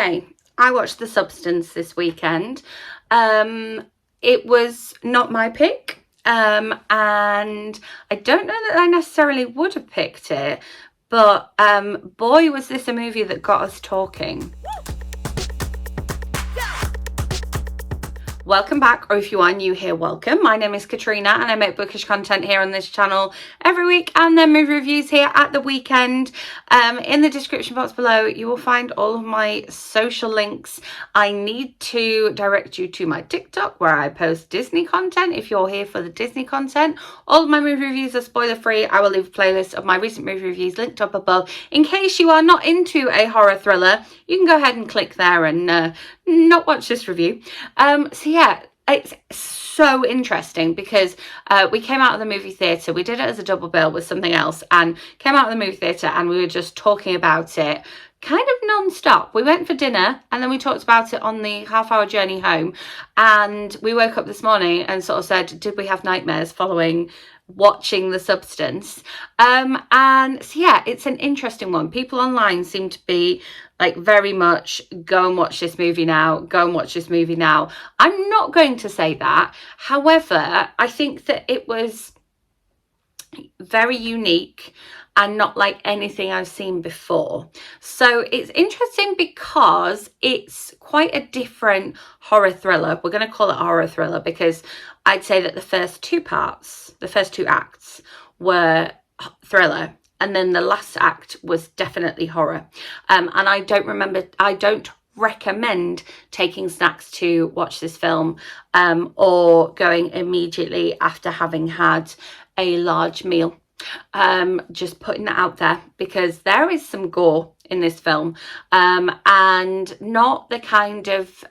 Okay, I watched The Substance this weekend. It was not my pick, and I don't know that I necessarily would have picked it, but boy, was this a movie that got us talking. Welcome back, or if you are new here, welcome. My name is Katrina and I make bookish content here on this channel every week and then movie reviews here at the weekend. In the description box below you will find all of my social links. I need to direct you to my TikTok where I post Disney content if you're here for the Disney content. All of my movie reviews are spoiler free. I will leave a playlist of my recent movie reviews linked up above. In case you are not into a horror thriller, you can go ahead and click there and not watch this review. So yeah, it's so interesting because we came out of the movie theatre. We did it as a double bill with something else and came out of the movie theatre and we were just talking about it kind of non-stop. We went for dinner and then we talked about it on the half-hour journey home, and we woke up this morning and sort of said, did we have nightmares following watching The Substance? And so yeah, it's an interesting one. People online seem to be like very much go and watch this movie now, go and watch this movie now. I'm not going to say that. However, I think that it was very unique and not like anything I've seen before. So it's interesting because it's quite a different horror thriller. We're going to call it a horror thriller because I'd say that the first two acts were thriller, and then the last act was definitely horror. And I don't recommend taking snacks to watch this film or going immediately after having had a large meal. Just putting that out there because there is some gore in this film, and not the kind of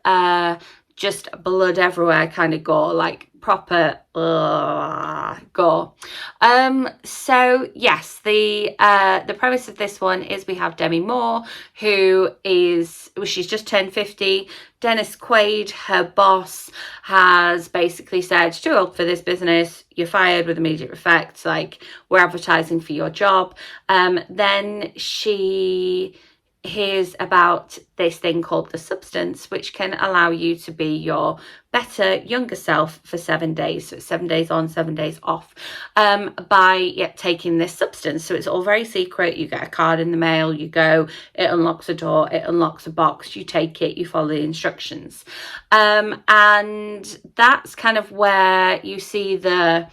just blood everywhere kind of gore, like proper gore. So yes, the premise of this one is we have Demi Moore, she's just turned 50. Dennis Quaid, her boss, has basically said, too old for this business, you're fired with immediate effect, like we're advertising for your job. Then she hears about this thing called The Substance, which can allow you to be your better younger self for 7 days. So it's 7 days on, 7 days off, by taking this substance. So it's all very secret. You get a card in the mail, you go, it unlocks a door, it unlocks a box, you take it, you follow the instructions, and that's kind of where you see the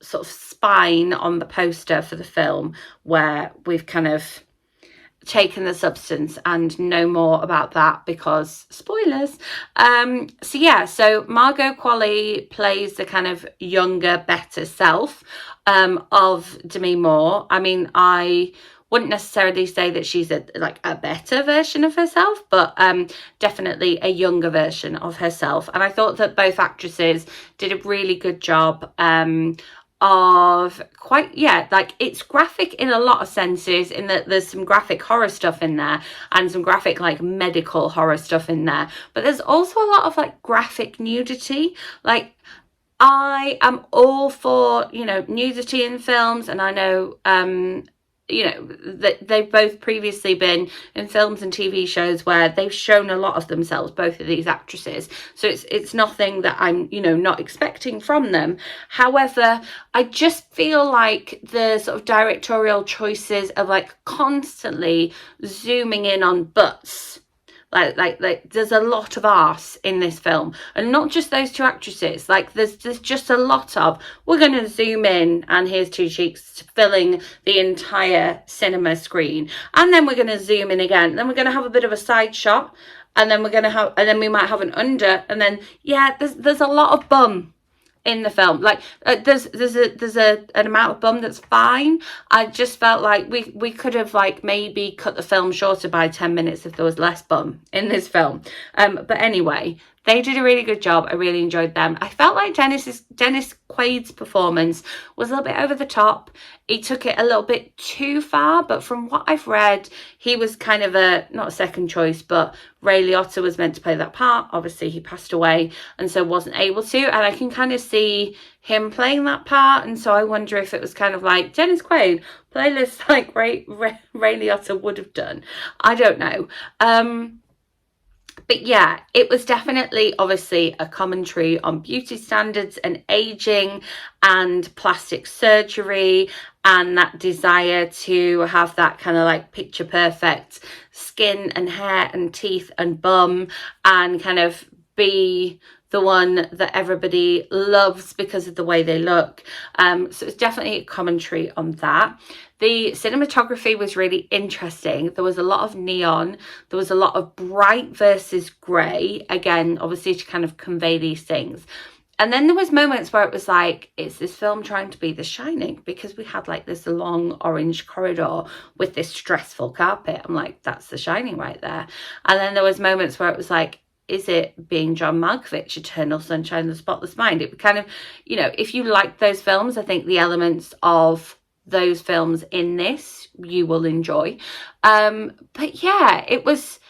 sort of spine on the poster for the film, where we've kind of taken the substance and know more about that because spoilers. So yeah, so Margot Qually plays the kind of younger, better self of Demi Moore. I mean, I wouldn't necessarily say that she's a better version of herself, but definitely a younger version of herself. And I thought that both actresses did a really good job of it's graphic in a lot of senses, in that there's some graphic horror stuff in there and some graphic like medical horror stuff in there, but there's also a lot of like graphic nudity. Like, I am all for, nudity in films, and I know that they've both previously been in films and TV shows where they've shown a lot of themselves, both of these actresses. So it's nothing that I'm, not expecting from them. However, I just feel like the sort of directorial choices of like constantly zooming in on butts. Like there's a lot of arse in this film, and not just those two actresses. Like there's just a lot of, we're going to zoom in and here's two cheeks filling the entire cinema screen, and then we're going to zoom in again, and then we're going to have a bit of a side shot, and then we might have an under, and then there's a lot of bum in the film. Like there's an amount of bum that's fine. I just felt like we could have like maybe cut the film shorter by 10 minutes if there was less bum in this film. But anyway, They did a really good job. I really enjoyed them. I felt like Dennis Quaid's performance was a little bit over the top. He took it a little bit too far, but from what I've read, he was kind of not a second choice, but Ray Liotta was meant to play that part. Obviously, he passed away and so wasn't able to. And I can kind of see him playing that part. And so I wonder if it was kind of like Dennis Quaid, play this like Ray Liotta would have done. I don't know. But yeah, it was definitely obviously a commentary on beauty standards and aging and plastic surgery and that desire to have that kind of like picture perfect skin and hair and teeth and bum and kind of be the one that everybody loves because of the way they look. So it's definitely a commentary on that. The cinematography was really interesting. There was a lot of neon. There was a lot of bright versus grey. Again, obviously to kind of convey these things. And then there was moments where it was like, is this film trying to be The Shining? Because we had like this long orange corridor with this stressful carpet. I'm like, that's The Shining right there. And then there was moments where it was like, is it being John Malkovich, Eternal Sunshine of the Spotless Mind? It kind of, you know, if you like those films, I think the elements of those films in this you will enjoy. But yeah, it was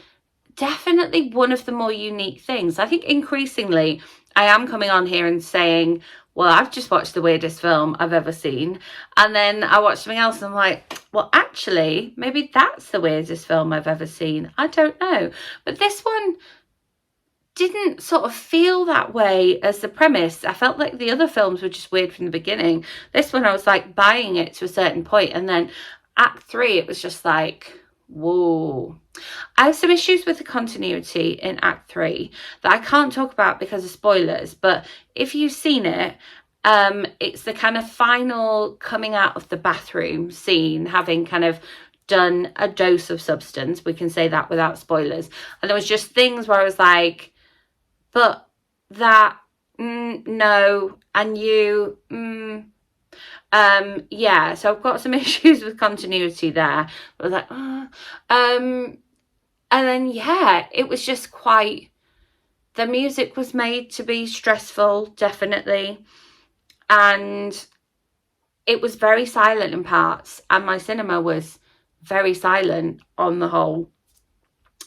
definitely one of the more unique things. I think increasingly I am coming on here and saying, well, I've just watched the weirdest film I've ever seen. And then I watch something else and I'm like, well, actually, maybe that's the weirdest film I've ever seen. I don't know. But this one didn't sort of feel that way as the premise. I felt like the other films were just weird from the beginning. This one, I was like buying it to a certain point, and then Act 3, it was just like, whoa. I have some issues with the continuity in Act 3 that I can't talk about because of spoilers, but if you've seen it, it's the kind of final coming out of the bathroom scene, having kind of done a dose of substance. We can say that without spoilers. And there was just things where I was like, but that, no, and you, yeah, so I've got some issues with continuity there. I was like, and then, yeah, it was just quite, the music was made to be stressful, definitely, and it was very silent in parts, and my cinema was very silent on the whole.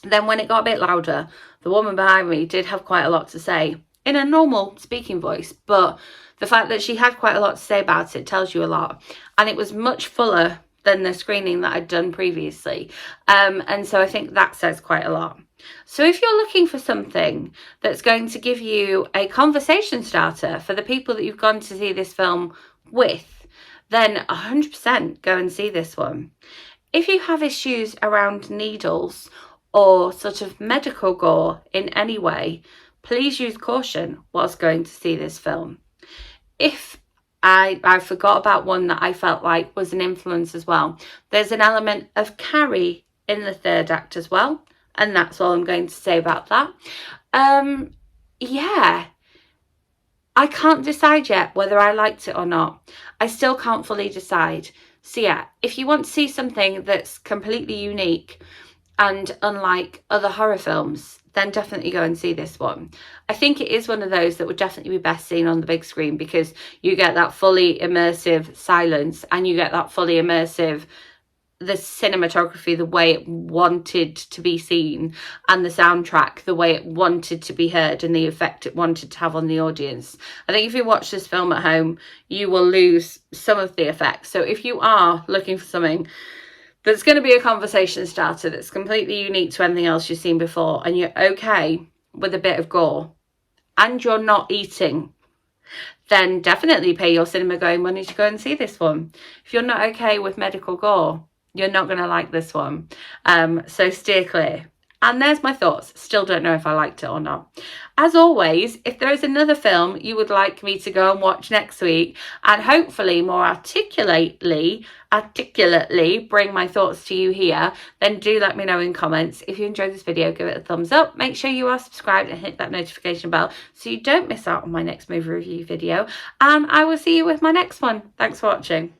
Then when it got a bit louder, the woman behind me did have quite a lot to say in a normal speaking voice, but the fact that she had quite a lot to say about it tells you a lot. And it was much fuller than the screening that I'd done previously. And so I think that says quite a lot. So if you're looking for something that's going to give you a conversation starter for the people that you've gone to see this film with, then 100% go and see this one. If you have issues around needles or sort of medical gore in any way, please use caution whilst going to see this film. If I forgot about one that I felt like was an influence as well. There's an element of Carrie in the third act as well, and that's all I'm going to say about that. Yeah, I can't decide yet whether I liked it or not. I still can't fully decide. So yeah, if you want to see something that's completely unique and unlike other horror films, then definitely go and see this one. I think it is one of those that would definitely be best seen on the big screen because you get that fully immersive silence and you get that fully immersive, the cinematography, the way it wanted to be seen, and the soundtrack, the way it wanted to be heard and the effect it wanted to have on the audience. I think if you watch this film at home, you will lose some of the effects. So if you are looking for something that's going to be a conversation starter that's completely unique to anything else you've seen before, and you're okay with a bit of gore, and you're not eating, then definitely pay your cinema going money to go and see this one. If you're not okay with medical gore, you're not going to like this one. So steer clear. And there's my thoughts. Still don't know if I liked it or not. As always, if there is another film you would like me to go and watch next week, and hopefully more articulately bring my thoughts to you here, then do let me know in comments. If you enjoyed this video, give it a thumbs up. Make sure you are subscribed and hit that notification bell so you don't miss out on my next movie review video. And I will see you with my next one. Thanks for watching.